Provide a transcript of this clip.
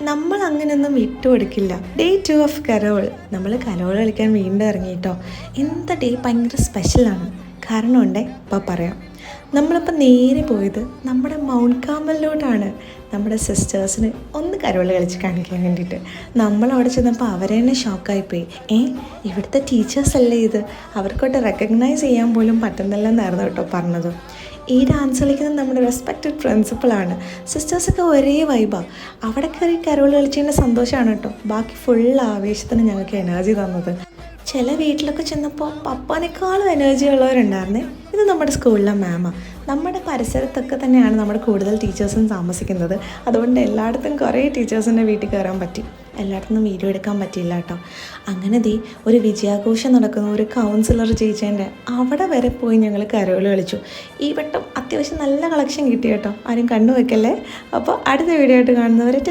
നമ്മൾ അങ്ങനെയൊന്നും വിട്ടുകൊടുക്കില്ല. Day 2 of carol. നമ്മൾ കരോൾ കളിക്കാൻ വീണ്ടും ഇറങ്ങിയിട്ടോ. ഇന്നത്തെ ഡേ ഭയങ്കര സ്പെഷ്യലാണ്. കാരണമുണ്ടേ, ഇപ്പോൾ പറയാം. നമ്മളിപ്പോൾ നേരെ പോയത് നമ്മുടെ മൗണ്ട് കാമലിലോട്ടാണ്. നമ്മുടെ സിസ്റ്റേഴ്സിന് ഒന്ന് കരോൾ കളിച്ച് കാണിക്കാൻ വേണ്ടിയിട്ട്. നമ്മളവിടെ ചെന്നപ്പോൾ അവരെ തന്നെ ഷോക്കായിപ്പോയി. ഇവിടുത്തെ ടീച്ചേഴ്സല്ലേ ഇത്, അവർക്കോട്ട് റെക്കഗ്നൈസ് ചെയ്യാൻ പോലും പറ്റുന്നില്ലെന്നായിരുന്നു കേട്ടോ പറഞ്ഞത്. ഈ ഡാൻസ് കളിക്കുന്നത് നമ്മുടെ റെസ്പെക്റ്റഡ് പ്രിൻസിപ്പളാണ്. സിസ്റ്റേഴ്സൊക്കെ ഒരേ വൈബാണ്. അവിടെ കയറി കരോൾ കളിച്ചതിൻ്റെ സന്തോഷമാണ് കേട്ടോ ബാക്കി ഫുൾ ആവേശത്തിന് ഞങ്ങൾക്ക് എനർജി തന്നത്. ചില വീട്ടിലൊക്കെ ചെന്നപ്പോൾ പപ്പാനേക്കാളും എനർജി ഉള്ളവരുണ്ടായിരുന്നേ. ഇത് നമ്മുടെ സ്കൂളിലെ മാമാണ്. നമ്മുടെ പരിസരത്തൊക്കെ തന്നെയാണ് നമ്മുടെ കൂടുതൽ ടീച്ചേഴ്സും താമസിക്കുന്നത്. അതുകൊണ്ട് എല്ലായിടത്തും കുറേ ടീച്ചേഴ്സിൻ്റെ വീട്ടിൽ കയറാൻ പറ്റി. എല്ലായിടത്തും വീഡിയോ എടുക്കാൻ പറ്റിയില്ല കേട്ടോ. അങ്ങനെ ഒരു വിജയാഘോഷം നടക്കുന്ന ഒരു കൗൺസിലർ ചേച്ചേൻ്റെ അവിടെ വരെ പോയി ഞങ്ങൾ കരോൾ കളിച്ചു. ഈ വട്ടം അത്യാവശ്യം നല്ല കളക്ഷൻ കിട്ടി കേട്ടോ. ആരും കണ്ണു വെക്കല്ലേ. അപ്പോൾ അടുത്ത വീഡിയോ ആയിട്ട് കാണുന്നവരെ